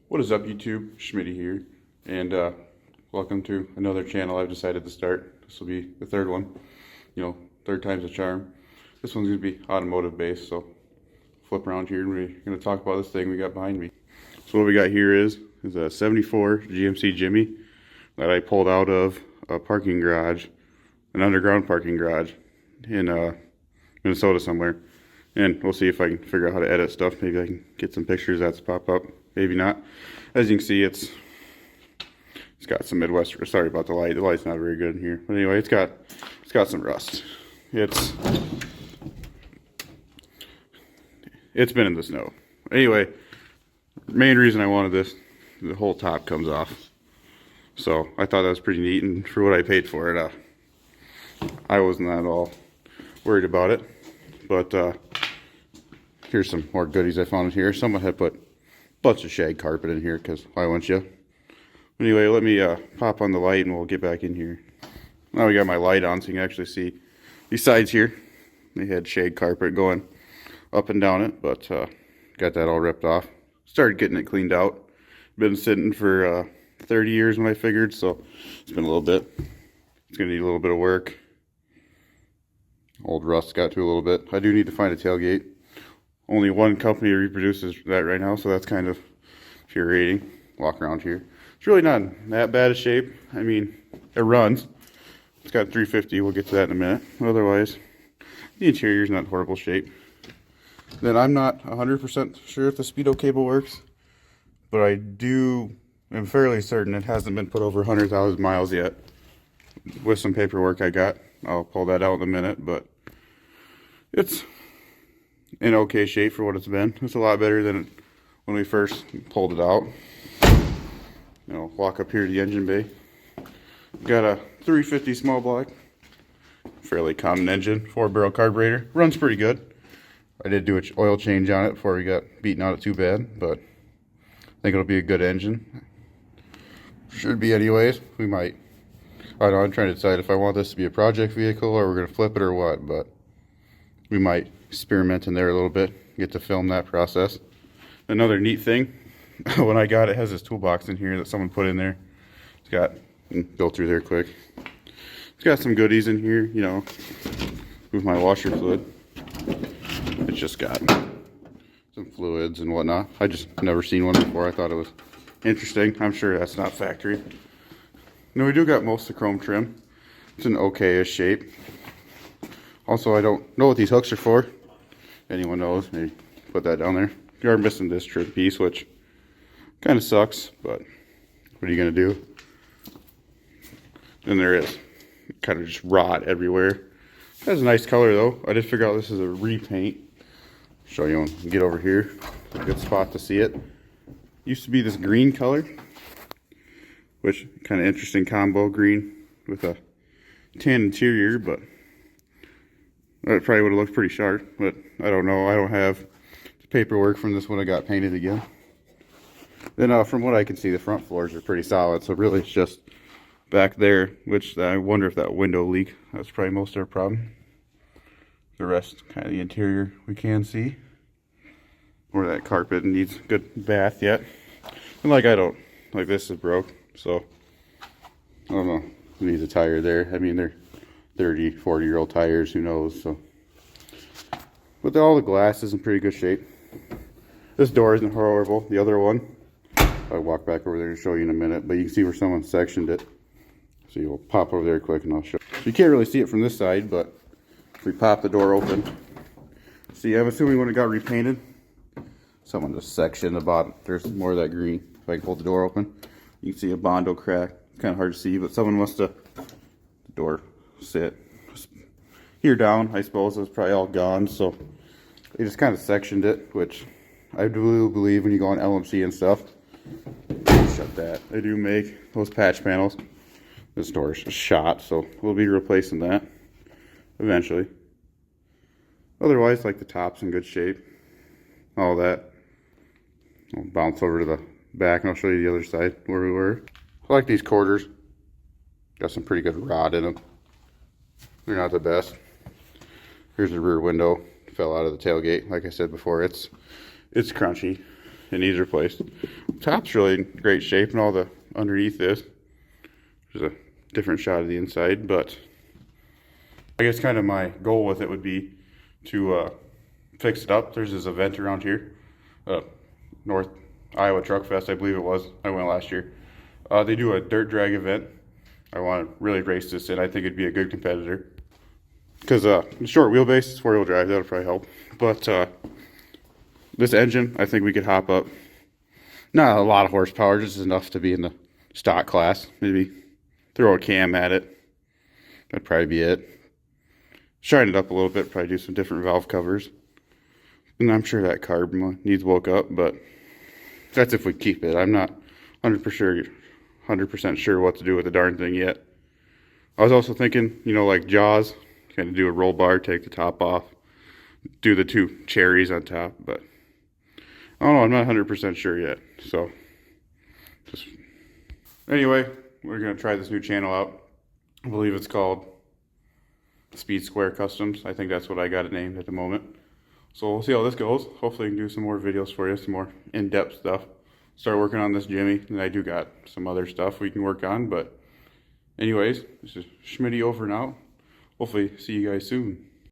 What is up, YouTube? Schmitty here, and welcome to another channel I've decided to start. This will be the third one, third time's a charm. This one's going to be automotive based, so flip around here and we're going to talk about this thing we got behind me. So what we got here is a 74 GMC Jimmy that I pulled out of a parking garage, an underground parking garage in Minnesota somewhere. And we'll see if I can figure out how to edit stuff. Maybe I can get some pictures that's pop up. Maybe not. As you can see, it's got some Midwest. Sorry about the light. The light's not very good in here. But anyway, it's got some rust. It's been in the snow. Anyway, main reason I wanted this, the whole top comes off. So I thought that was pretty neat, and for what I paid for it, I wasn't at all worried about it. But here's some more goodies I found in here. Someone had put a bunch of shag carpet in here, because why wouldn't you? Anyway, let me pop on the light and we'll get back in here. Now we got my light on so you can actually see these sides here. They had shag carpet going up and down it, but got that all ripped off. Started getting it cleaned out. Been sitting for 30 years when I figured, so it's been a little bit. It's going to need a little bit of work. Old rust got to a little bit. I do need to find a tailgate. Only one company reproduces that right now, so that's kind of infuriating. Walk around here. It's really not in that bad a shape. I mean, it runs. It's got 350. We'll get to that in a minute. Otherwise, the interior's not in horrible shape. Then I'm not 100% sure if the Speedo cable works, but I'm fairly certain it hasn't been put over 100,000 miles yet. With some paperwork I got. I'll pull that out in a minute, but it's in okay shape for what it's been. It's a lot better than when we first pulled it out. Walk up here to the engine bay. Got a 350 small block, fairly common engine, 4-barrel carburetor. Runs pretty good. I did do an oil change on it before we got beaten on it too bad, but I think it'll be a good engine. Should be anyways. We might. I don't know, I'm trying to decide if I want this to be a project vehicle or we're going to flip it or what, but we might experiment in there a little bit, get to film that process. Another neat thing, when I got it, has this toolbox in here that someone put in there. It's got, go through there quick. It's got some goodies in here, with my washer fluid. It's just got some fluids and whatnot. I just never seen one before. I thought it was interesting. I'm sure that's not factory. Now we do got most of the chrome trim. It's an okay-ish shape. Also, I don't know what these hooks are for. Anyone knows, maybe put that down there. You are missing this trim piece, which kind of sucks, but what are you going to do? Then there is kind of just rot everywhere. It has a nice color though. I did figure out this is a repaint. Show you when you get over here. A good spot to see it. Used to be this green color, which kind of interesting combo, green with a tan interior, but that probably would have looked pretty sharp, but I don't know. I don't have the paperwork from this when it got painted again. Then from what I can see, the front floors are pretty solid, so really it's just back there, which I wonder if that window leak, that's probably most of our problem. The rest, kind of the interior, we can see. Or that carpet needs a good bath yet. And this is broke. So, I don't know, who needs a tire there? I mean, they're 30, 40-year-old tires, who knows, so. But all the glass is in pretty good shape. This door isn't horrible. The other one, I'll walk back over there and show you in a minute, but you can see where someone sectioned it. So you'll pop over there quick and I'll show you. You can't really see it from this side, but if we pop the door open, see, I'm assuming when it got repainted, someone just sectioned the bottom. There's more of that green. If I can hold the door open. You can see a Bondo crack. It's kind of hard to see, but someone must have, the door sit here down, I suppose. It was probably all gone, so they just kind of sectioned it, which I do believe when you go on LMC and stuff. Shut that. They do make those patch panels. This door's shot, so we'll be replacing that eventually. Otherwise, like the top's in good shape. All that. I'll bounce over to the back and I'll show you the other side where we were. I like these quarters. Got some pretty good rod in them. They're not the best. Here's the rear window. Fell out of the tailgate. Like I said before, it's crunchy. it needs replaced. Top's really in great shape, and all the underneath this. There's a different shot of the inside, but I guess kind of my goal with it would be to fix it up. There's this event around here, North Iowa Truck Fest, I believe it was. I went last year. They do a dirt drag event. I want to really race this, and I think it'd be a good competitor. Because short wheelbase, 4-wheel drive, that'll probably help. But this engine, I think we could hop up. Not a lot of horsepower, just enough to be in the stock class. Maybe throw a cam at it. That'd probably be it. Shine it up a little bit, probably do some different valve covers. And I'm sure that carb needs woke up, but that's if we keep it. I'm not 100% sure what to do with the darn thing yet. I was also thinking, you know, like Jaws, kind of do a roll bar, take the top off, do the 2 cherries on top, but I don't know, I'm not 100% sure yet. So, just anyway, we're going to try this new channel out. I believe it's called Speed Square Customs. I think that's what I got it named at the moment. So we'll see how this goes. Hopefully I can do some more videos for you, some more in-depth stuff. Start working on this Jimmy, and I do got some other stuff we can work on, but anyways, this is Schmitty over and out. Hopefully see you guys soon.